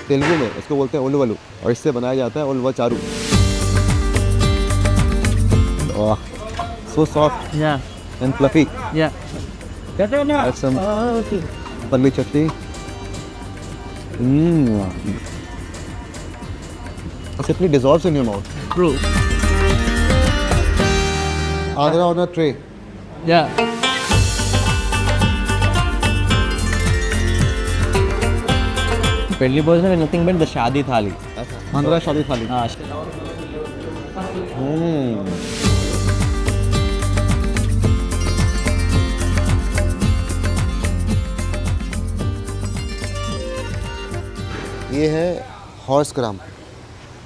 तेलुगु में इसको बोलते हैं उलवलू और इससे बनाया जाता है उलवा चारू। वाह, so soft Yeah. and fluffy. Yeah. Add some Okay. paneer chutney. It simply dissolves in your mouth. True. Agra on a tray. Yeah. Pedli bhojana is nothing but the shadi thali. Andhra शादी थाली। Ah, ये है horse ग्राम,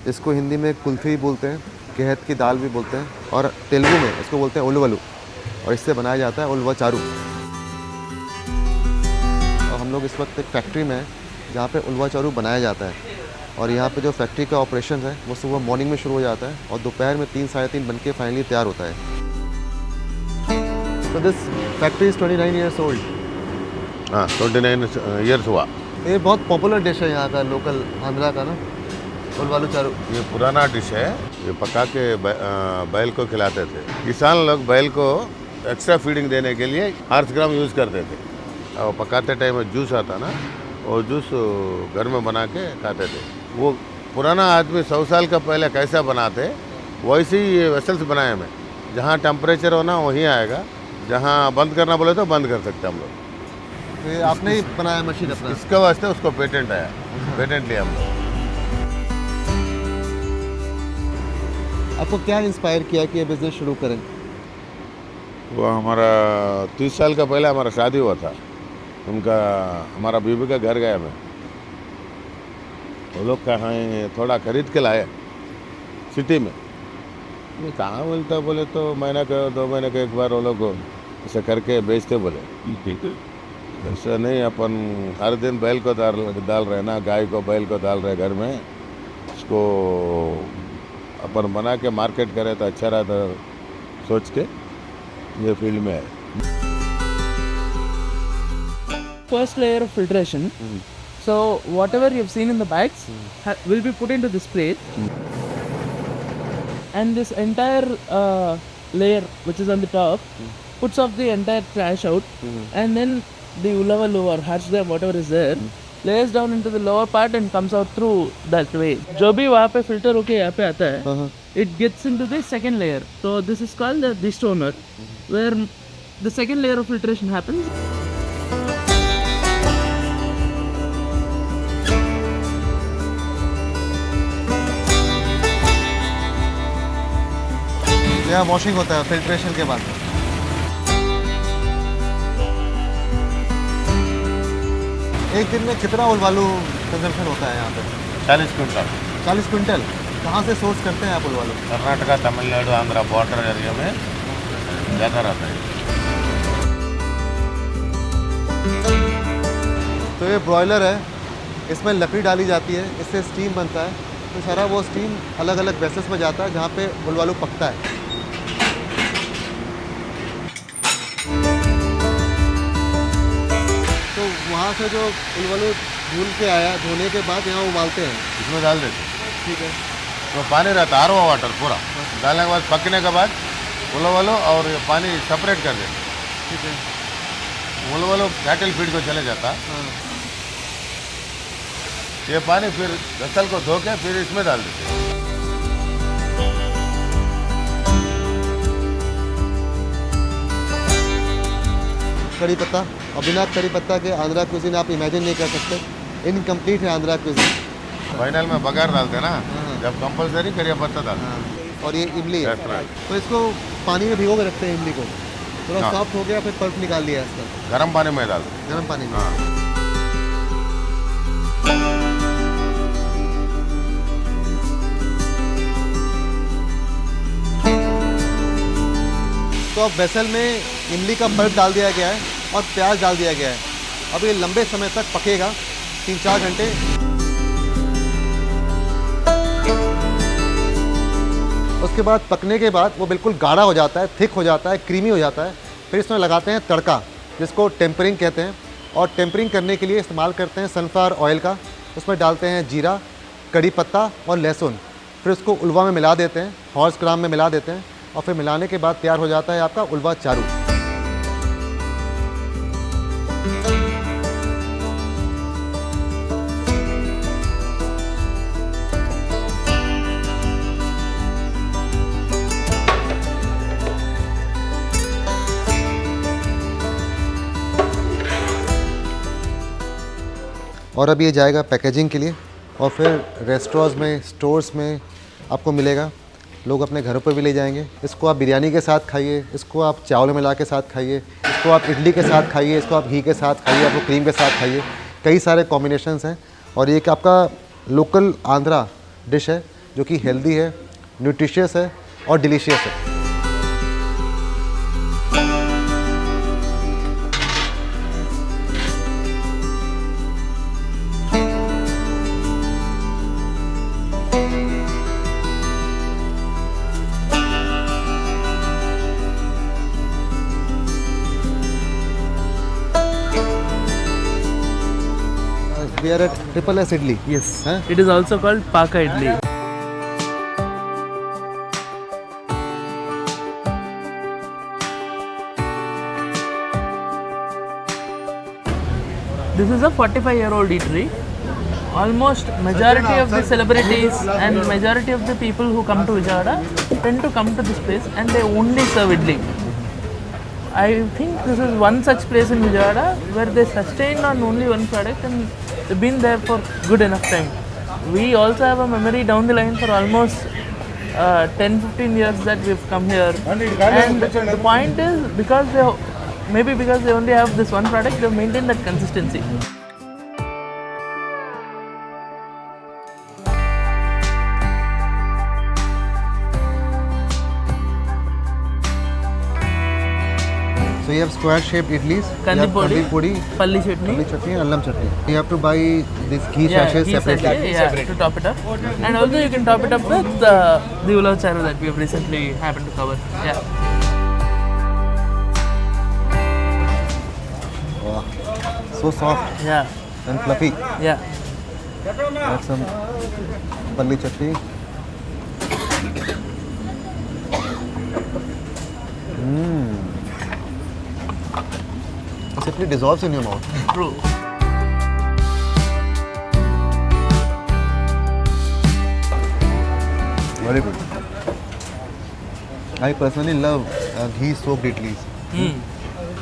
इसको हिंदी में कुल्फी बोलते हैं, गेहत की दाल भी बोलते हैं और तेलुगु में इसको बोलते हैं उलवलू और इससे बनाया जाता है उलवा चारू। और हम लोग इस वक्त एक फैक्ट्री में हैं जहाँ पे उलवा चारू बनाया जाता है और यहाँ पे जो फैक्ट्री का ऑपरेशन है वो सुबह मॉर्निंग में शुरू हो जाता है और दोपहर में 3 साढ़े 3 बन के फाइनली तैयार होता है। तो this factory is 29 years old. हाँ 29 ईयर्स हुआ। ये बहुत पॉपुलर डिश है यहाँ का, लोकल आंध्रा का ना, उलवालू चारू। ये पुराना डिश है, ये पका के बैल को खिलाते थे। किसान लोग बैल को एक्स्ट्रा फीडिंग देने के लिए हॉर्स ग्राम यूज़ करते थे और पकाते टाइम में जूस आता ना, वो जूस घर में बना के खाते थे। वो पुराना आदमी 100 साल का पहले कैसा बनाते वैसे ही ये वेसल्स बनाए में, जहाँ टेम्परेचर होना वहीं आएगा, जहाँ बंद करना बोले तो बंद कर सकते हम लोग। ये आपने ही बनाया मशीन अपना? इसके वास्ते उसको पेटेंट आया, पेटेंट लिया हम लोग। आपको क्या इंस्पायर किया कि ये बिजनेस शुरू करें? वो हमारा 30 साल का पहले हमारा शादी हुआ था, उनका हमारा बीबी का घर गया मैं, वो लोग कहाँ थोड़ा खरीद के लाए सिटी में। ये कहाँ मिलता बोले तो महीना का 2 महीने का एक बार वो लोग ऐसे करके बेचते बोले। ऐसा नहीं, अपन हर दिन बैल को डाल रहे ना, गाय को बैल को डाल रहे घर में, उसको अपन बना के मार्केट करे तो अच्छा रहता, सोच के ये फील्ड में है। First layer of filtration. So whatever you've seen in the bags will be put into this plate, and this entire layer which is on the top puts off the entire trash out, and then the ulavalu or harshdam whatever is there layers down into the lower part and comes out through that way. जो भी वहाँ पे filter होके यहाँ पे आता है, it gets into the second layer. So this is called the destoner, where the second layer of filtration happens. यहाँ वॉशिंग होता है फिल्ट्रेशन के बाद। एक दिन में कितना उलवालू कंजम्पशन होता है यहाँ पे? 40 क्विंटल। 40 क्विंटल। कहाँ से सोर्स करते हैं आप उलवालू? कर्नाटका, तमिलनाडु, आंध्रा बॉर्डर एरिया में ज़्यादा रहता है। तो ये ब्रॉयलर है, इसमें लकड़ी डाली जाती है, इससे स्टीम बनता है, तो सारा वो स्टीम अलग अलग वेसल्स में जाता है जहाँ पे उलवालू पकता है। तो वहाँ से जो उलवालू धुल के आया, धोने के बाद यहाँ उबालते हैं। इसमें डाल देते, ठीक है। तो पानी रहता है, आरओ वाटर पूरा डालने के बाद, पकने के बाद उलवलो और ये पानी सेपरेट कर देते, ठीक है। उलवलो कैटल फीड को चले जाता। हाँ। ये पानी फिर गसल को धो के फिर इसमें डाल देते। कड़ी पत्ता, और बिना कड़ी पत्ता के आंध्रा क्विज़िन आप इमेजिन नहीं कर सकते, इनकम्प्लीट है आंध्रा क्विज़िन। फाइनल में बघार डालते ना, जब कंपलसरी करिया पत्ता डालते। और ये इमली है, That's right. तो इसको पानी में भिगो के रखते हैं इमली को, थोड़ा हाँ। सॉफ्ट हो गया फिर पल्प निकाल लिया इसका गर्म पानी में डालते। गर्म पानी में। हाँ। तो अब वेसल में इमली का पल्प डाल दिया गया है और प्याज डाल दिया गया है। अब ये लंबे समय तक पकेगा, 3-4 घंटे। उसके बाद पकने के बाद वो बिल्कुल गाढ़ा हो जाता है, थिक हो जाता है, क्रीमी हो जाता है। फिर इसमें लगाते हैं तड़का, जिसको टेम्परिंग कहते हैं, और टेम्परिंग करने के लिए इस्तेमाल करते हैं सनफ्लावर ऑयल का। उसमें डालते हैं जीरा, कड़ी पत्ता और लहसुन, फिर उसको उलवा में मिला देते हैं, हॉर्स ग्राम में मिला देते हैं और फिर मिलाने के बाद तैयार हो जाता है आपका उलवा चारू। और अब ये जाएगा पैकेजिंग के लिए और फिर रेस्टोरेंट्स में, स्टोर्स में आपको मिलेगा। लोग अपने घरों पर भी ले जाएंगे। इसको आप बिरयानी के साथ खाइए, इसको आप चावल मिला के साथ खाइए, इसको आप इडली के साथ खाइए, इसको आप घी के साथ खाइए, आपको क्रीम के साथ खाइए। कई सारे कॉम्बिनेशंस हैं और ये एक आपका लोकल आंध्रा डिश है जो कि हेल्दी है, न्यूट्रिशियस है और डिलीशियस है। We are at Triple S Idli. Yes. Huh? It is also called Paka Idli. This is a 45-year-old eatery. Almost majority of the celebrities and majority of the people who come to Vijayawada tend to come to this place and they only serve idli. I think this is one such place in Vijayawada where they sustain on only one product and they've been there for good enough time. We also have a memory down the line for almost 10-15 years that we've come here. And the point is because they only have this one product, they've maintained that consistency. So you have square shaped idlis, Kandi you have podi, palli chutney. chutney and allam chutney. You have to buy these ghee sachets ghee separately. sachet, to top it up. And also you can top it up with the ulav charu that we have recently happened to cover. Yeah. Wow. So soft Yeah. and fluffy. Yeah. Add some palli chutney. It simply dissolves in your mouth. True. Very good. I personally love ghee soaked idlis.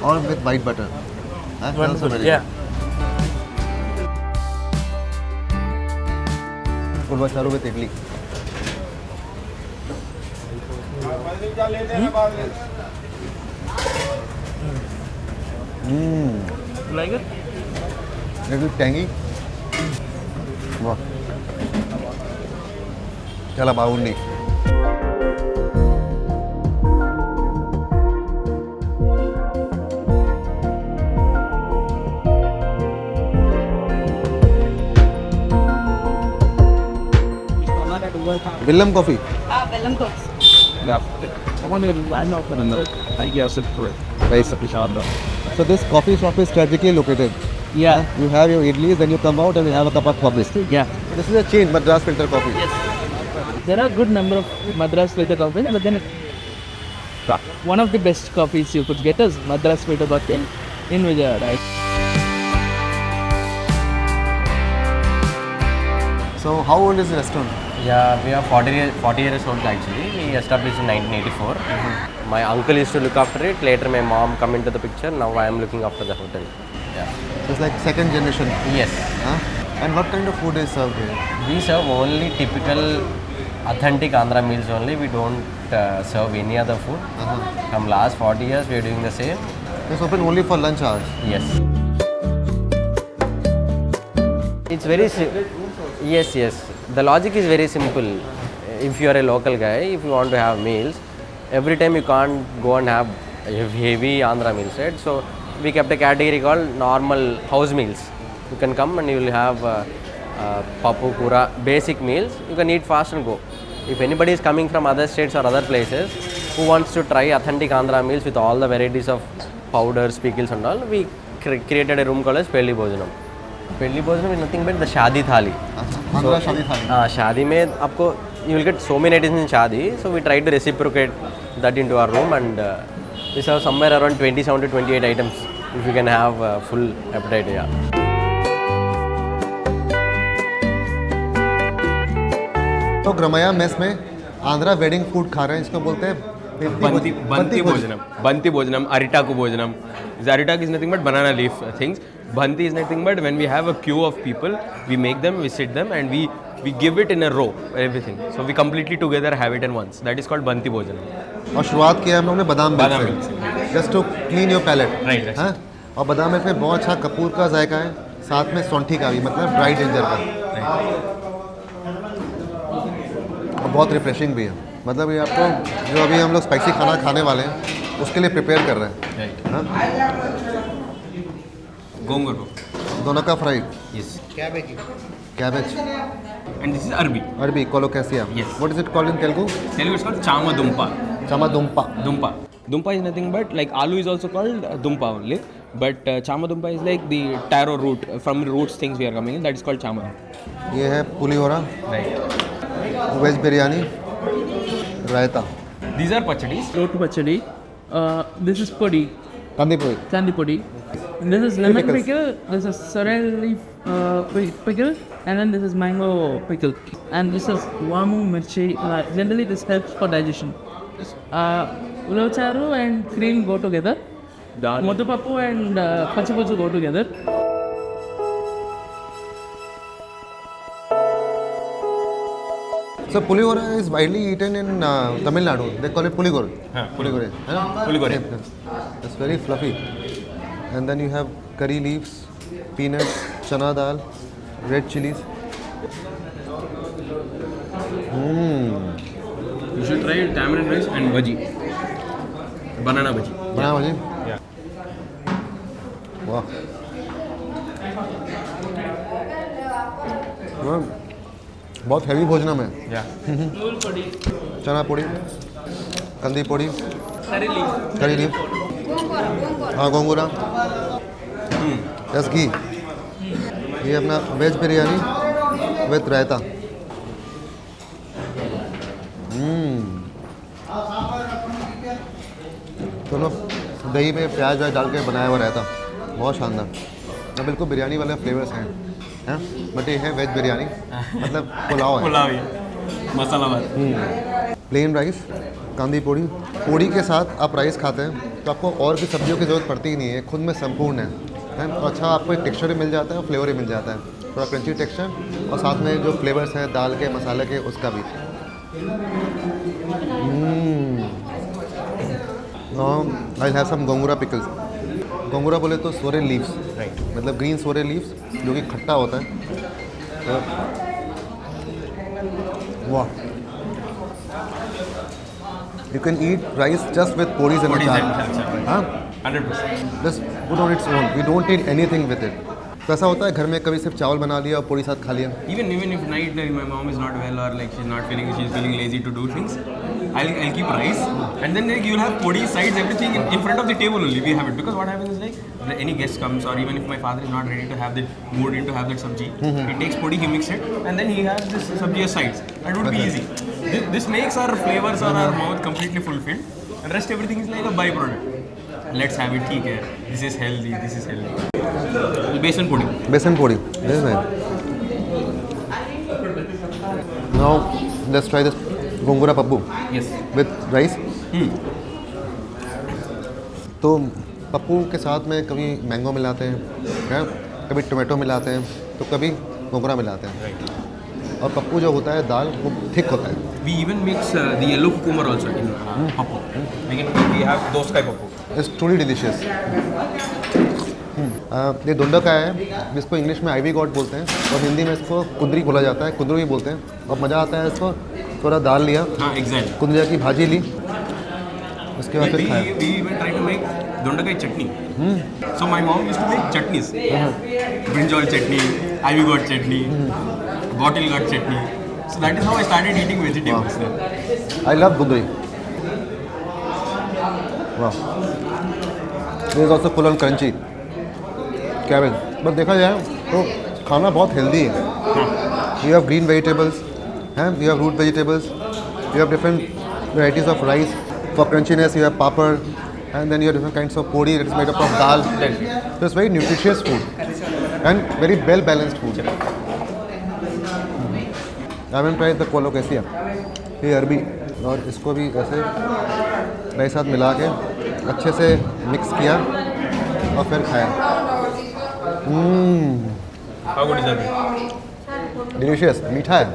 Or with white butter. That's also Wonderful. very Yeah. good. Ulva charu with idli. You like it? Little tangy. Wow. Chala bagundi. Villam coffee. Bellam cooks. So this coffee shop is strategically located. Yeah. You have your idlis, then you come out and you have a cup of coffee. Yeah. This is a chain, Madras filter coffee. Yes. There are good number of Madras filter coffees, but then one of the best coffees you could get is Madras filter coffee in Vijayawada. So how old is the restaurant? Yeah, we are 40 years old actually. We established in 1984. My uncle used to look after it. Later my mom come into the picture. Now I am looking after the hotel. Yeah. So it's like second generation. Yes. Huh? And what kind of food is served here? We serve only typical authentic Andhra meals only. We don't serve any other food. From last 40 years we are doing the same. It's open only for lunch hours. Yes. It's very yes. The logic is very simple. If you are a local guy, if you want to have meals, every time you can't go and have heavy Andhra meals, right? So we kept a category called normal house meals. You can come and you will have papu, kura, basic meals. You can eat fast and go. If anybody is coming from other states or other places who wants to try authentic Andhra meals with all the varieties of powders, pickles and all, we created a room called as Pelli Bhojanam. Pendli bhojanam is nothing but the shadi thali. Andhra शादी थाली हाँ शादी में आपको you will get so many items in shadi, so we try to reciprocate that into our room and we serve somewhere around 27 to 28 items if you can have full appetite. Yeah. तो ग्रमया mess में Andhra wedding food खा रहे हैं, इसको बोलते हैं Banti Bhojanam, Aritaku Bhojanam. The Aritaku is nothing but banana leaf things. Bhanti is nothing but when we have a queue of people, we make them, we sit them, and we give it in a row, everything. So we completely together have it in once. That is called Banti Bhojanam. और शुरुआत किया हम लोगों ने बादाम बादाम milk से, just to clean your palate. Right. हाँ, और बादाम मिल्क में बहुत अच्छा कपूर का जायका है, साथ में सौंठी का भी, मतलब ड्राई जिंजर का, और बहुत रिफ्रेशिंग भी है। मतलब ये आपको जो अभी हम लोग स्पाइसी खाना खाने वाले हैं उसके लिए प्रिपेयर कर रहे हैं। Right. हाँ, Gongoro. दोनों का fry, Yes. Cabbage, And this is Arbi. अरबी, colocasia. Yes. What is it called in Telugu? Telugu is called Chama Dumpa. चमा दुम्पा। Dumpa. Dumpa is nothing but like aloo is also called Dumpa only. But Chama Dumpa is like the taro root. From the roots things we are coming in. That is called Chama. ये है pulihora, Right. Veg biryani, raita, These are pachadis. Rotu pachadi. This is podi, कंदीपुरी, chandi podi. And this is lemon Pickles. pickle. This is sorrel leaf pickle, and then this is mango pickle. And this is wamu mirchi. Generally, this helps for digestion. Ulocharu and cream go together. Dal. Motupapu and pachipuchu go together. So pulihora is widely eaten in Tamil Nadu. They call it puligor. Puligore. Puligore. It's very fluffy. And then you have curry leaves, peanuts, chana dal, red chilies. You should try tamarind rice and bhaji. Banana bhaji. बना भाजी? Yeah. वाह। वाह, बहुत heavy भोजनम है। Yeah. चना पोड़ी, कंदी पोड़ी, Curry leaf. करी leaf, हाँ गोंगूरा, यस घी। ये अपना वेज बिरयानी विद रायता। दोनों दही में प्याज व्याज डाल के बनाया हुआ रायता, बहुत शानदार। ये बिल्कुल बिरयानी वाले फ्लेवर्स हैं, बट ये है वेज बिरयानी, मतलब पुलाव है। पुलाव ही मसाला भात। प्लेन राइस, कांदी पोड़ी, पोड़ी के साथ आप राइस खाते हैं तो आपको और भी सब्जियों की ज़रूरत पड़ती ही नहीं है, खुद में संपूर्ण है। और अच्छा आपको एक टेक्सचर भी मिल जाता है और फ्लेवर भी मिल जाता है, थोड़ा क्रंची टेक्सचर और साथ में जो फ्लेवर्स हैं दाल के मसाले के उसका भी। I have some gongura pickles. Gongura बोले तो सोरे लीव्स, मतलब ग्रीन सोरे लीव्स जो कि खट्टा होता है। तो वाह, you can eat rice just with podis and Podis achar. and achar, right. हाँ, 100%. just put on its own. We don't need anything with it. तो ऐसा होता है घर में कभी सिर्फ चावल बना लिया और पोड़ी साथ खा लिया। Even if night my mom is not well or like she's feeling lazy to do things, I'll keep rice and then like, you'll have podi sides everything in front of the table only. We have it because what happens is like any guest comes or even if my father is not ready to have the mood into have that sabji, he takes podi, he mix it and then he has this sabji as sides. That would be easy. This makes our flavors or our mouth completely fulfilled and rest everything is like a byproduct. Let's have it, ठीक है, this is healthy, this is healthy. Besan podi. बेसन पोड़ी, very nice. Now let's try this gongura Pappu Yes. with rice. तो पप्पू के साथ में कभी mango मिलाते हैं, कभी टोमेटो मिलाते हैं, तो कभी गोंगूरा मिलाते हैं। और पप्पू जो होता है दाल वो थिक होता है। We even mix the yellow cucumber also in pappu. We have those type of pappu. It's truly delicious. ये दोंडका है जिसको इंग्लिश में आईवी गॉड बोलते हैं और हिंदी में इसको कुंदरी बोला जाता है, कुंदरू भी बोलते हैं। और मज़ा आता है इसको, थोड़ा दाल लिया, हाँ, exactly. कुंदरिया की भाजी ली, उसके बाद फिर खाया। We even try to make dondakai chutney. So my mom used to make chutneys. Brinjal chutney, ivy gourd chutney, bottle gourd chutney. So that is how I started eating vegetables. I love kundri. वाह, this is also full on crunchy cabbage. But देखा जाए तो खाना बहुत healthy है. You have green vegetables हैं, you have root vegetables, you have different varieties of rice. For crunchiness you have papad, and then you have different kinds of podi that is made up of dal. So it's very nutritious food and very well balanced food. I haven't tried the colocasia, ये अरबी, और इसको भी ऐसे मेरे साथ मिला के अच्छे से मिक्स किया और फिर खाया. How good is that? Delicious. मीठा है,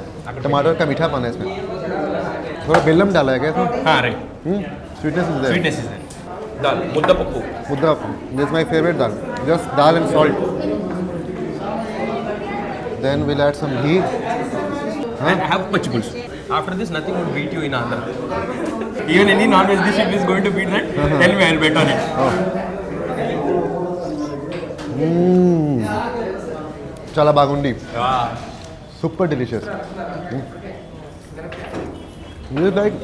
टमाटर का मीठापन है इसमें. थोड़ा बेलम डाला है क्या इसमें? हाँ right. Sweetness is there. Sweetness is there. Dal mudda pappu. मुद्रा, this my favourite dal. Just dal and salt. Then will add some ghee. And have pachipulsu. After this, nothing would beat you in Andhra. Even any non-veg dish if is going to beat that, tell me, I'll bet on it. Chala bagundi. Yeah. Super delicious. This is like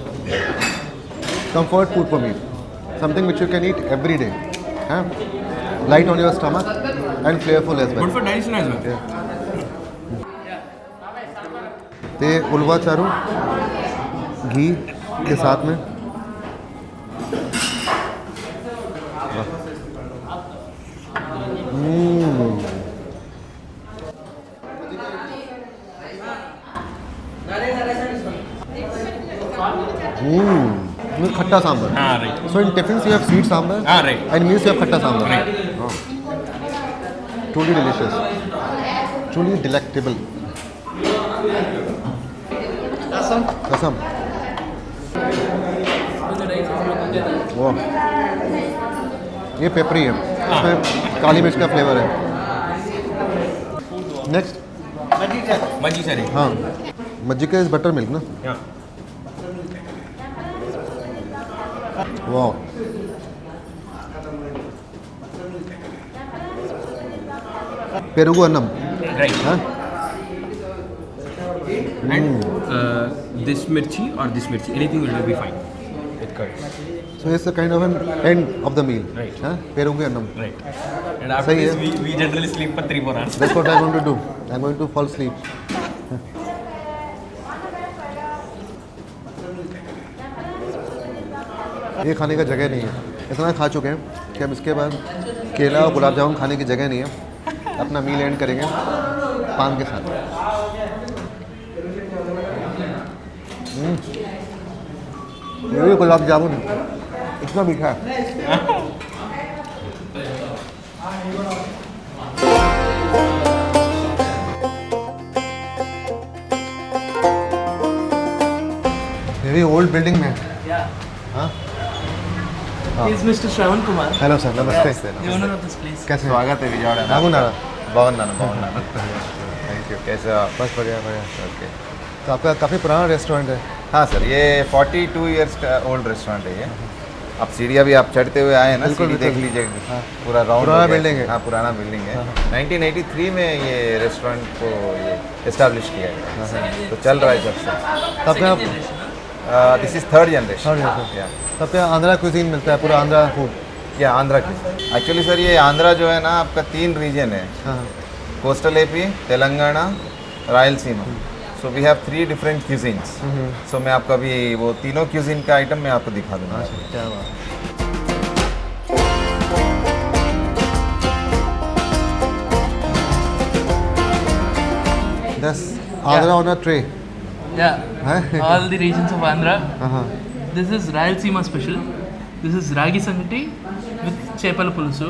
comfort food for me. Something which you can eat every day. Huh? Light on your stomach and flavorful as well. Good for digestion as well. ते उलवा चारू घी के साथ में. खट्टा सांभर. हाँ right. So in tiffins you have sweet sambar. हाँ right. And meals you have khatta sambar. Right. Oh. Truly delicious. Truly delectable. Rasam. वाह, ये peppery है, इसमें काली मिर्च का फ्लेवर है. Next, Maji sari. हाँ, मज्जिका इज बटर मिल्क ना. Yeah. वाह, पेरुगु अन्नम. Right. हाँ, And this mirchi or this mirchi, anything will be fine. With curd. so it's a kind of an end of the meal. Right. हाँ, पेरुगु अन्नम. Right. And after सही this, है. we generally sleep for 3-4 hours. That's what I'm going to do. I'm going to fall asleep. ये खाने का जगह नहीं है. इतना खा चुके हैं कि हम इसके बाद केला और गुलाब जामुन खाने की जगह नहीं है. अपना मील एंड करेंगे पान के साथ. ये भी गुलाब जामुन इतना मीठा है. ये भी ओल्ड बिल्डिंग में है. हाँ, He is Mr. Shravan Kumar, hello sir, नमस्ते. the owner of this place. कैसे हैं? स्वागत है विजयवाड़ा में. బాగున్నారా? बागुन्नानु थैंक यू. कैसे हो आप? बस बढ़िया बढ़िया. ओके. तो आपका काफ़ी पुराना रेस्टोरेंट है. हाँ सर, ये 42 इयर्स का ओल्ड रेस्टोरेंट है ये. अब सीढ़ियाँ भी आप चढ़ते हुए आए हैं ना, बिल्कुल, सीढ़ी देख बिल्कुल. लीजिए. हाँ. पूरा राउंड पुराना बिल्डिंग है. हाँ, पुराना बिल्डिंग है. 1983 में ये रेस्टोरेंट को ये एस्टैब्लिश किया गया. तो चल रहा है जब से. तब क्या दिस इज थर्ड जनरेशन. तब क्या आंध्रा क्विजीन मिलता है, पूरा आंध्रा फूड. या आंध्रा की एक्चुअली सर, ये आंध्रा जो है ना आपका 3 रीजन है. हाँ. Coastal AP, Telangana, Rayalaseema. So we have 3 different cuisines. So मैं आपको अभी वो तीनों क्यूजिन का आइटम मैं आपको दिखा दूंगा. क्या बात. That's Andhra on a tray. Yeah, Huh? all the regions of Andhra. Uh-huh. This is Rayalaseema special. This is Ragi Sangati with Chepala Pulusu.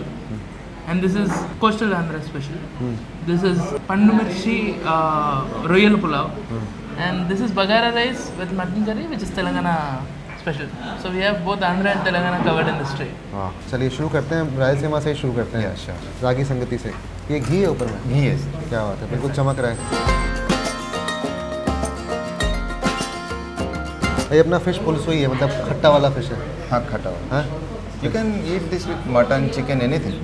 And this is Coastal Andhra special. This is Pandu Mirchi Royal Pulao. And this is Bagara rice with mutton curry, which is Telangana special. So we have both Andhra and Telangana covered in this tray. हाँ, चलिए शुरू करते हैं. रायलसीमा से ही शुरू करते हैं. Yeah, sure. रागी संगति से. ये घी है ऊपर में. घी है. क्या बात है, बिल्कुल चमक रहा है. ये अपना फिश पुलसो ही है, मतलब खट्टा वाला फिश है. हाँ, खट्टा हुआ. हाँ. You can eat this with mutton, chicken, anything.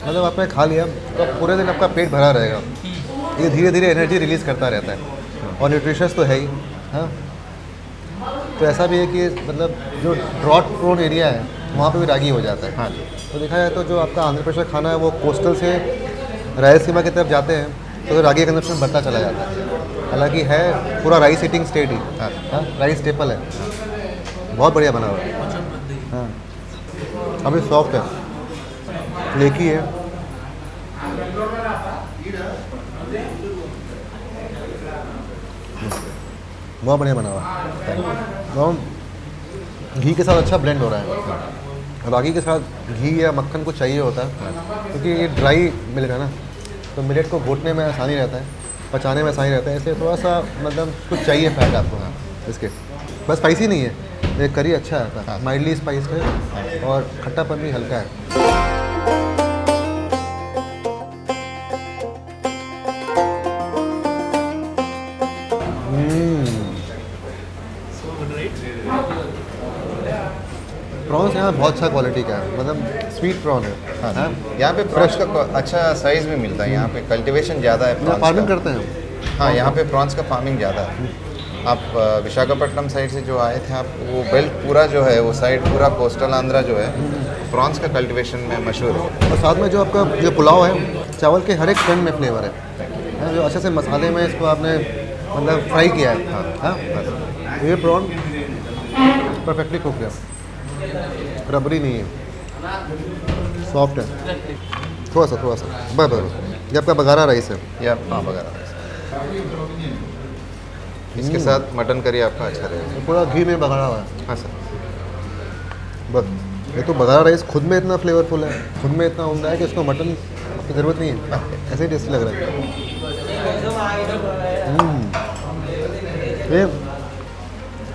मतलब आपने खा लिया तो पूरे दिन आपका पेट भरा रहेगा. ये धीरे धीरे एनर्जी रिलीज करता रहता है और न्यूट्रिशियस तो है ही. हाँ, तो ऐसा भी है कि मतलब जो ड्रॉट प्रोन एरिया है वहाँ पे भी रागी हो जाता है। हाँ जी। तो देखा जाए तो जो आपका आंध्र प्रदेश का खाना है वो कोस्टल से रायलसीमा की तरफ जाते हैं तो रागी का कंजप्शन बढ़ता चला जाता है। हालांकि है पूरा राइस ईटिंग स्टेट ही, हाँ राइस स्टेपल है, बहुत बढ़िया बना हुआ है। हाँ अभी सॉफ्ट है, फ्लेकी है। बहुत बढ़िया बना हुआ है और घी के साथ अच्छा ब्लेंड हो रहा है। रागी के साथ घी या मक्खन कुछ चाहिए होता है क्योंकि ये ड्राई मिलेट है ना, तो मिलेट को घोटने में आसानी रहता है, पचाने में आसानी रहता है, इसलिए थोड़ा सा मतलब कुछ चाहिए फैट आपको इसके। बस स्पाइसी नहीं है, ये करी अच्छा है, माइल्डली स्पाइस है और खट्टापन भी हल्का है। प्रॉन्स यहाँ बहुत अच्छा क्वालिटी का है, मतलब स्वीट प्रॉन है। हाँ यहाँ पे प्रॉन्स का अच्छा साइज़ भी मिलता है, यहाँ पे कल्टीवेशन ज़्यादा है प्रॉन्स फार्मिंग का। करते हैं। हाँ यहाँ पे प्रॉन्स का फार्मिंग ज़्यादा है। आप विशाखापट्टनम साइड से जो आए थे आप, वो बेल्ट पूरा जो है वो साइड पूरा कोस्टल आंध्रा जो है प्रॉन्स का कल्टीवेशन में मशहूर है। और साथ में जो आपका जो पुलाव है, चावल के हर एक कण में फ्लेवर है, जो अच्छे से मसाले में इसको आपने मतलब फ्राई किया है। हाँ ये प्रॉन परफेक्टली कुक है, रबड़ी नहीं है, सॉफ्ट है, थोड़ा सा बस। ये आपका बघारा राइस है या हाँ वगैरह, इसके साथ मटन करी आपका अच्छा रहेगा। पूरा घी में बघारा हुआ है। हाँ सर। बस ये तो बघारा राइस खुद में इतना फ्लेवरफुल है, खुद में इतना उम्दा है कि उसको मटन की ज़रूरत नहीं है, ऐसे ही टेस्टी लग रहा है। ये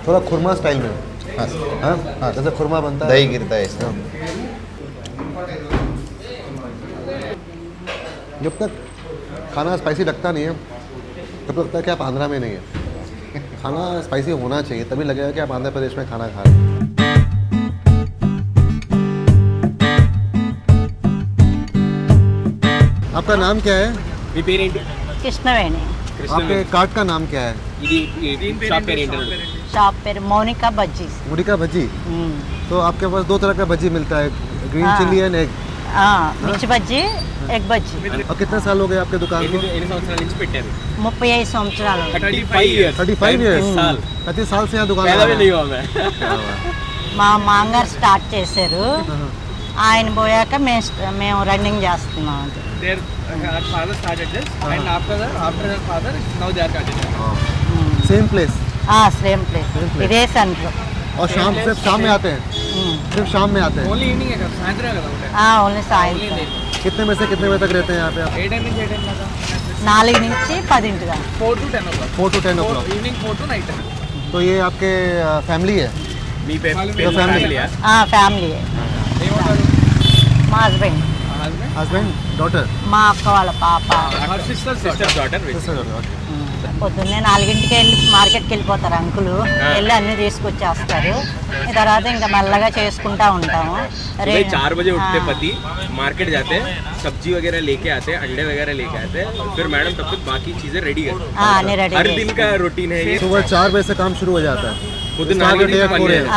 थोड़ा खुरमा स्टाइल में। हाँ सर। हाँ जैसे खुरमा बनता है, दही गिरता है इसमें। जब तक खाना स्पाइसी लगता नहीं है तब तक लगता है कि आप आंध्रा में नहीं है। खाना स्पाइसी होना चाहिए, तभी लगेगा कि आप आंध्र प्रदेश में खाना खा रहे हैं। आपका नाम क्या है? కృష్ణవేణి आपके कार्ट का नाम क्या है? షాప్ పేరు మౌనిక బజ్జీస్ मुड़िका भज्जी। तो आपके पास दो तरह का भज्जी मिलता है, ग्रीन हाँ। Chilli and egg. మిర్చి బజ్జీ ఎగ్ బజ్జీ और कितने साल हो गए आपके दुकान को? 35 సంవత్సరాలు 35 ईयर्स। 35 साल से यहाँ दुकान लगा है। మా మాంగారు స్టార్ట్ చేశారు, ఆయన పోయాక మేము రన్నింగ్ చేస్తున్నాం. Their father started this, and after their father, now they are continuing. Same place. Same place, ఇదే సెంటర్. और सिर्फ शाम में आते हैं? सिर्फ शाम में आते हैं? Only evening है కదా, సాయంత్రం కదా ఉంటాయి. ఓన్లీ సాయంత్రం कितने बजे से कितने बजे तक रहते हैं यहाँ पे आप? 8 నుంచి 8 దాకా. 4 నుంచి 10 దాకా. 4 to 10 o'clock. 4 to 10 o'clock। Evening 4 to night 10. तो ये आपके फैमिली है? మీ family. ఫ్యామిలీ. ఏమంటారు? మా హస్బెండ్, హస్బెండ్, हस्बैंड डॉटर? మా అక్క వాళ్ళ పాప. her sister's daughter. పొద్దున్నే 4ంటికి వెళ్ళి మార్కెట్కి వెళ్ళిపోతారు అంకులు, వెళ్ళి అన్నీ తీసుకొచ్చేస్తారు. తర్వాత ఇంకా మెల్లగా చేసుకుంటా ఉంటాము. सुबह 4 बजे उठते पति, मार्केट जाते, सब्जी वगैरह लेके आते, अंडे वगैरह लेके आते, फिर मैडम तब तक बाकी चीजें रेडी करते అన్నీ రెడీ हर दिन का रूटीन है ये। सुबह 4 बजे से काम शुरू हो जाता है। खुद Start नाली at 8 4 AM।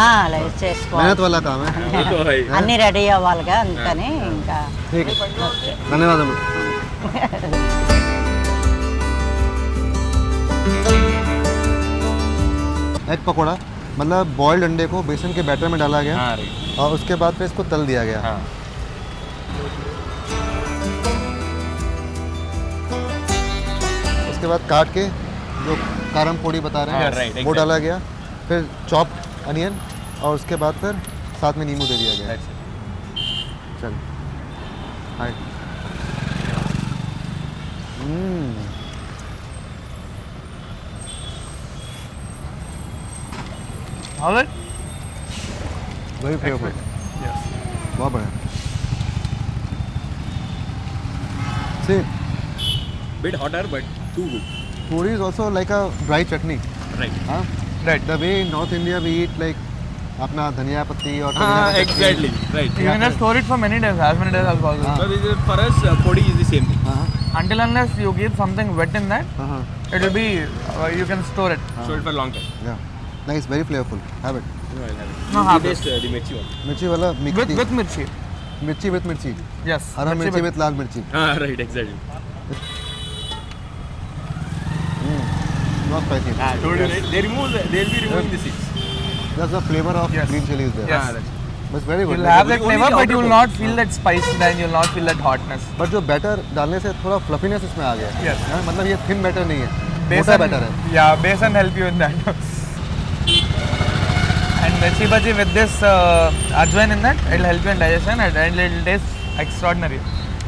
చేసుకోవాలి. मेहनत वाला काम है। वो तो है ही। అన్నీ రెడీ అవ్వాలిగా, అందుకని ఇంకా ठीक है, धन्यवाद। एग पकौड़ा मतलब बॉइल्ड अंडे को बेसन के बैटर में डाला गया और उसके बाद फिर इसको तल दिया गया। उसके बाद काट के जो कारम पोड़ी बता रहे हैं वो डाला गया, फिर चॉप अनियन और उसके बाद फिर साथ में नींबू दे दिया गया। चल हाय। वेरी फ्लेवरफुल, बहुत बढ़िया। See, Bit hotter but too good. puri is also like a dry chutney. Right. Huh? Right. The way in North India we eat like अपना धनिया पत्ती और Exactly. Right. You can just store it for many days, as many days as possible. So this is, for us, podi is the same thing. Until unless you give something wet in that, it will be, you can store it. So it for long time. Yeah, nice, very flavorful. Have it. No, I'll have it. No, You have taste the mirchi one. मिर्ची वाला with mirchi. मिर्ची with मिर्ची Yes. हरा मिर्ची with लाल मिर्ची Ah, right, exactly. Not spicy I told you, right? They'll be removing the seeds. That's the flavour of Yes. Green chili is there Yes. that's बस very good You'll have that only flavor, the but outer you will core. not feel that spice, then you'll not feel that hotness. But जो batter डालने से थोड़ा fluffiness इसमें आ गया है Yes. हाँ, मतलब ये थिन बैटर नहीं है मोटा बैटर है Yeah, besan help you in that. And mirchi bhaji with this ajwain in that, it'll help you in digestion and it'll taste extraordinary.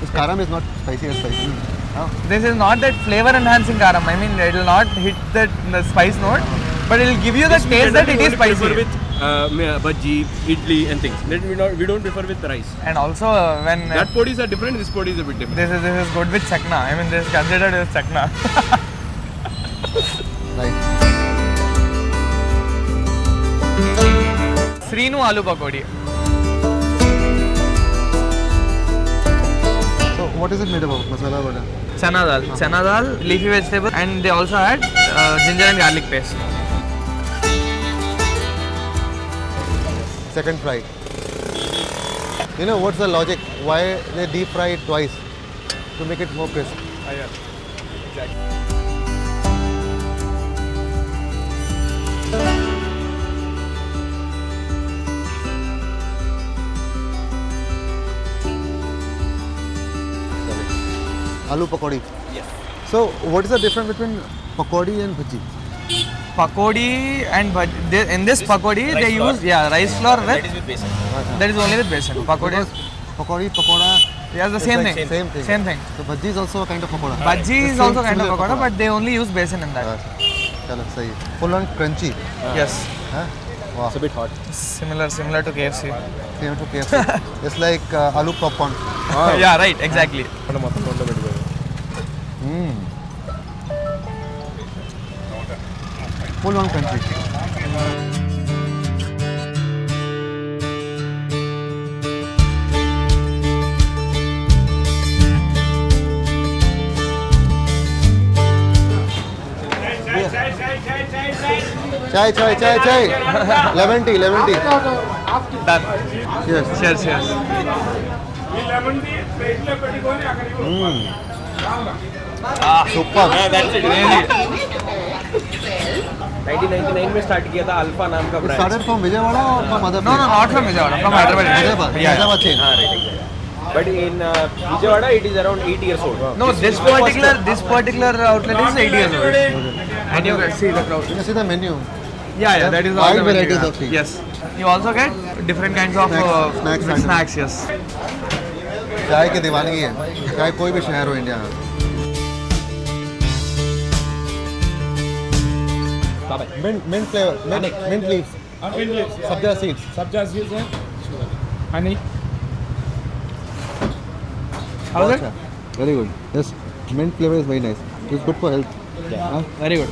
This karam is not spicy as spicy. हाँ, This is not that flavor enhancing karam. I mean, it'll not hit the spice note, but it'll give you the taste that it is prefer spicy. with bhaji, idli and things. Then we don't prefer with rice. And also when That podis are different. This podis is a bit different. this is good with chakna. I mean, this is considered as chakna. nice. Srinu aloo pakodi. So what is it made of? Masala vada. Chana dal, leafy vegetable, and they also add ginger and garlic paste. Second fry. You know what's the logic? Why they deep fry it twice? To make it more crisp. Aloo pakodi. Yes. So what is the difference between pakodi and bhaji? Pakodi and in this pakodi they use rice flour with That is with besan. that is only with besan. Pakodi is Pakodi, pakoda. yes, the it's same like thing. Same thing. Same thing. So bhaji is also a kind of pakoda. Bhaji is Same- also kind of similar pakoda, pakoda. but they only use besan in that. चलो सही है. Full on crunchy. Yes. हाँ? Wow. It's a bit hot. Similar to KFC. Same to KFC. It's like aloo popcorn. Yeah, right, exactly. Full on crunchy. Chai. Lemon tea. Done. Yes. Cheers. Super. That's it. Really. 1999 में start किया था alpha नाम का It brand. started from Vijayawada or from other No, place? not from Vijayawada, from Hyderabad. Hyderabad chain. Ah, right, exactly. But in Vijayawada, it is around 8 years old. No, this particular outlet is 8 years old. And you can see the crowd. You can see the menu. Yeah, that is Wide also varieties yeah. of tea. Yes. You also get different kinds of Snacks, yes. चाय की दीवानगी है. चाहे कोई भी शहर हो India में. Mint flavor. Mint leaves. Sabja seeds. honey. How's it? Very good. Yes, mint flavor is very nice. It's good for health. Yeah. Very good.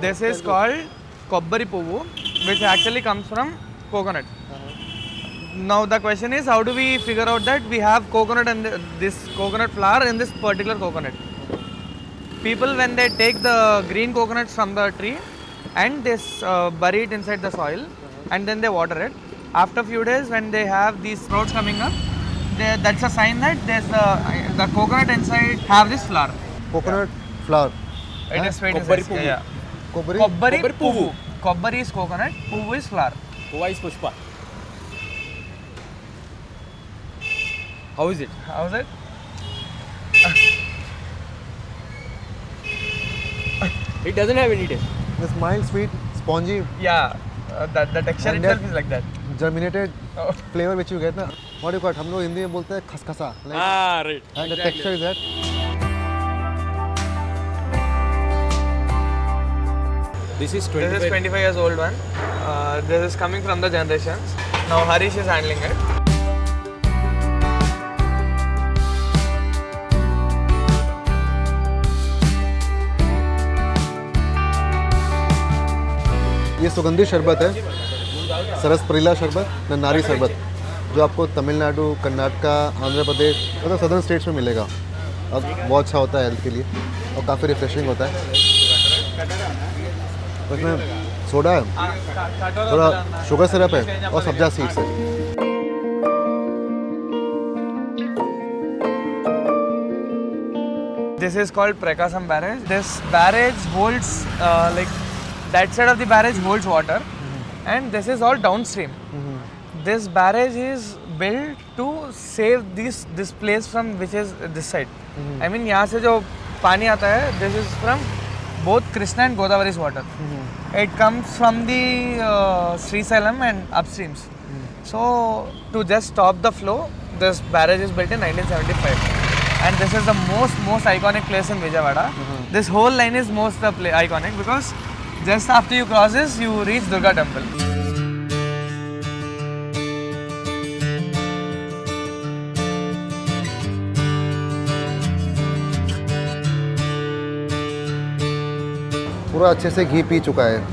This is called kobbari puvu, which actually comes from coconut. Now the question is, how do we figure out that we have coconut and this coconut flour in this particular coconut? People, when they take the green coconuts from the tree and they bury it inside the soil and then they water it. After few days, when they have these sprouts coming up, that's a sign that there's the coconut inside have this flour. Coconut flour. It is sweet. Kobbari puvu. Yeah. Kobbari. Kobbari Kobbari puvu. puvu. Kobbari is coconut, puvu is flour. Puva is Pushpa. How is it? How's it? It doesn't have any taste. It's mild, sweet, spongy, Yeah, the texture And itself that- is like that. germinated Oh. flavor which you get ना. What do you call it? हम लोग हिंदी में बोलते हैं खसखसा. Like, Ah, right. and the texture is that. This is This is 25 years old one. This is coming from the generations. Now Harish is handling it. ये सुगंधित शरबत है, सरसपरीला शरबत, नन्नारी शरबत, जो आपको तमिलनाडु, कर्नाटका, आंध्र प्रदेश मतलब सदर्न स्टेट्स में मिलेगा। अब बहुत अच्छा होता है हेल्थ के लिए और काफ़ी रिफ्रेशिंग होता है। उसमें सोडा है, थोड़ा शुगर सिरप है और सब्जा सीड्स है। This is called Prakasam barrage. This barrage holds like that side of the barrage holds water, and this is all downstream. This barrage is built to save this place from which is this side. I mean यहाँ से जो पानी आता है, this is from both Krishna and Godavari's water. It comes from the Srisailam and upstreams. So to just stop the flow, this barrage is built in 1975. And this is the most iconic place in Vijayawada. This whole line is most iconic because just after you cross this, you reach Durga temple. पूरा अच्छे से घी पी चुका है।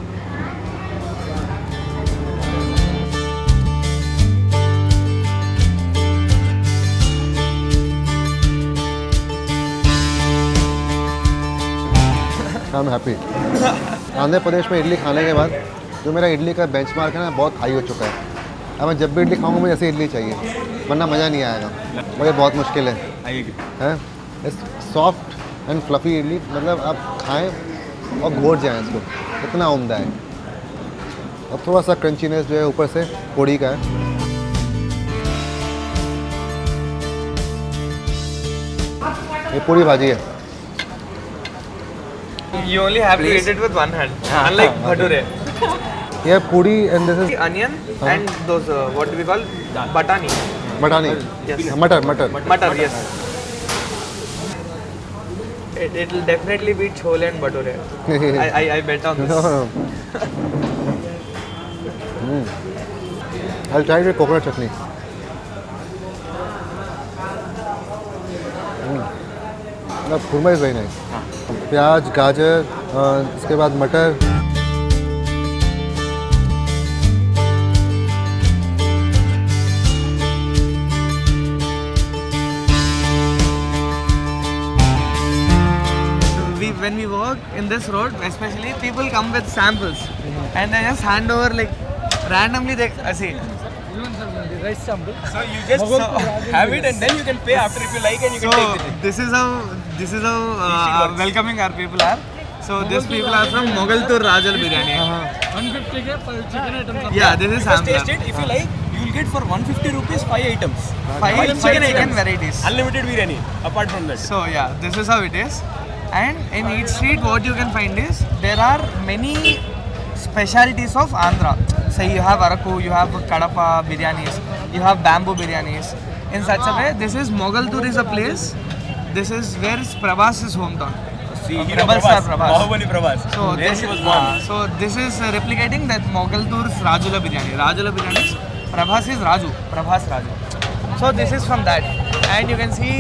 I am happy. Andhra Pradesh में इडली खाने के बाद जो मेरा इडली का बेंचमार्क है ना, बहुत हाई हो चुका है। अब मैं जब भी इडली खाऊंगा मुझे ऐसी इडली चाहिए, वरना मज़ा नहीं आएगा। मुझे बहुत मुश्किल है सॉफ्ट एंड फ्लफ़ी इडली, मतलब आप खाएं और घोट जाएं इसको, इतना उम्दा है। और थोड़ा सा क्रंचीनेस जो है ऊपर से पोड़ी का है। ये पूरी भाजी है। You only have to eat it with one hand, unlike bhature. ये पूरी and this is Onion and those what do we call batani? मटानी, Yes. मटर मटर। Matar, yes. It will definitely beat chole and bhature. I bet on this. I'll try with coconut chutney. Khurma is very nice. प्याज, गाजर, इसके बाद मटर। When we walk in this road, especially people come with samples, and they just hand over like randomly. They see. So you just have it and then you can pay after if you like and you can take it. This is how welcoming our people are. So these people are from Mogaltur Rajal Biryani. 150 ke per chicken items. Yeah, this is Just sampler. taste it. If you like, you will get for 150 rupees 5 items. Five chicken chicken items. varieties. Unlimited biryani. Apart from that. So yeah, this is how it is. And in each street, what you can find is there are many specialities of Andhra. So you have Araku, you have Kadapa biryanis, you have bamboo biryanis. In such a way, this is Mogaltur is a place. This is where Prabhas' hometown. See, Rebel Star Prabhas. Bahubali Prabhas. So there he was born. So this is replicating that Mogaltur's Rajula biryani. Rajula biryani is Prabhas is Raju. Prabhas Raju. So this is from that, and you can see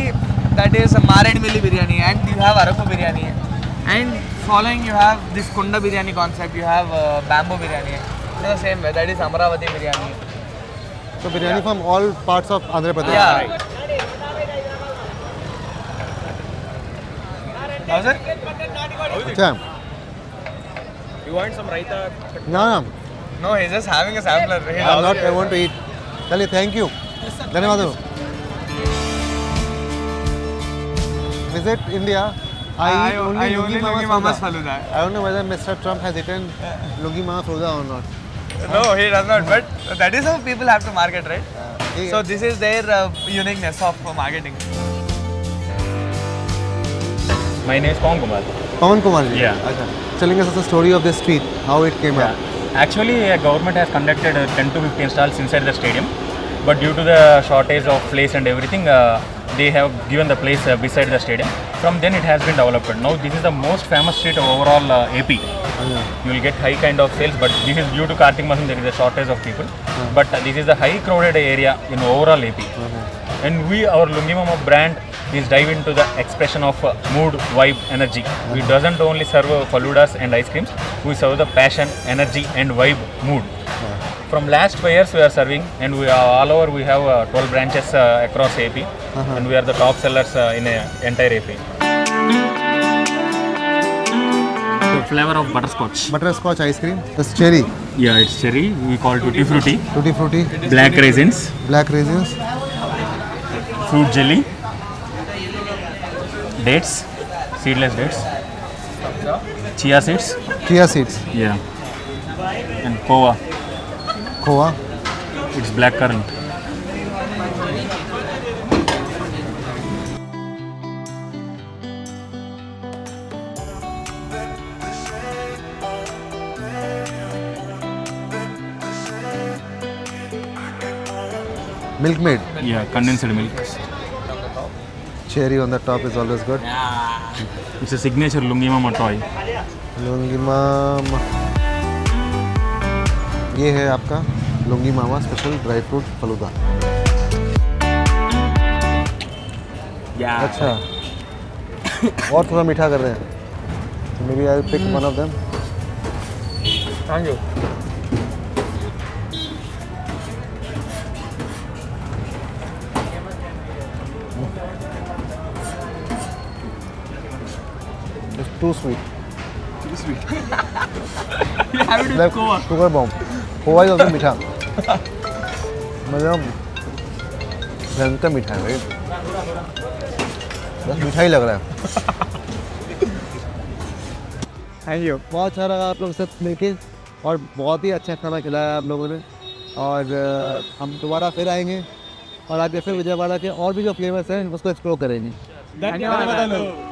that is a Maredmilli biryani, and you have Araku biryani, and following you have this Kunda biryani concept. You have bamboo biryani. In the same way, that is Amravati biryani. So biryani from all parts of Andhra Pradesh. Yeah. How's it? अच्छा। You want some raita? ना ना, No, he's just having a sampler. He's I already- want to eat. चलिए, thank you, धन्यवाद। Visit India. I eat only Lungi Mama's Faluda. I don't know whether Mr. Trump has eaten Lungi Mama Faluda or not. No, he does not. But that is how people have to market, right? ठीक So है। this is their uniqueness of marketing. My name is Pawan Kumar. Pawan Kumar ji. Yeah. अच्छा, telling us the story of this street, how it came up. Actually, government has conducted 10 to 15 stalls inside the stadium, but due to the shortage of place and everything, they have given the place beside the stadium. From then it has been developed. Now this is the most famous street overall AP. You will get high kind of sales, but this is due to Kartik Masan, there is a shortage of people. but this is a high crowded area in overall AP. And we, our Lungi Mama brand is dive into the expression of mood, vibe, energy. We doesn't only serve faludas and ice creams, we serve the passion, energy and vibe mood. From last 5 years we are serving, and we are all over. We have 12 branches across AP, and we are the top sellers in entire AP. The flavor of butterscotch. Butterscotch ice cream. That's cherry. Yeah, it's cherry. We call tutti frutti. Tutti frutti. Black raisins. Black raisins. Fruit jelly. Dates. Seedless dates. Chia seeds. Chia seeds. Yeah. And kova. Khoa. It's black currant. Milkmaid. Yeah, condensed milk. Cherry on the top is always good. It's a signature Lungi Mama toy. Lungi Mama, ये है आपका Lungi Mama special dry fruit falooda. अच्छा, और थोड़ा मीठा कर रहे हैं। May be I pick one of them. Thank you. It's too sweet. You have it with Like Goa. sugar bomb. Khoa is also मीठा। मतलब भयंकर मीठा है भाई। बस मीठा ही लग रहा है। Thank you. बहुत अच्छा लगा आप लोगों के साथ मिलके और बहुत ही अच्छा खाना खिलाया आप लोगों ने। और हम दोबारा फिर आएंगे और आगे फिर विजयवाड़ा के और भी जो फ्लेवर्स हैं उसको एक्सप्लोर करेंगे। धन्यवाद।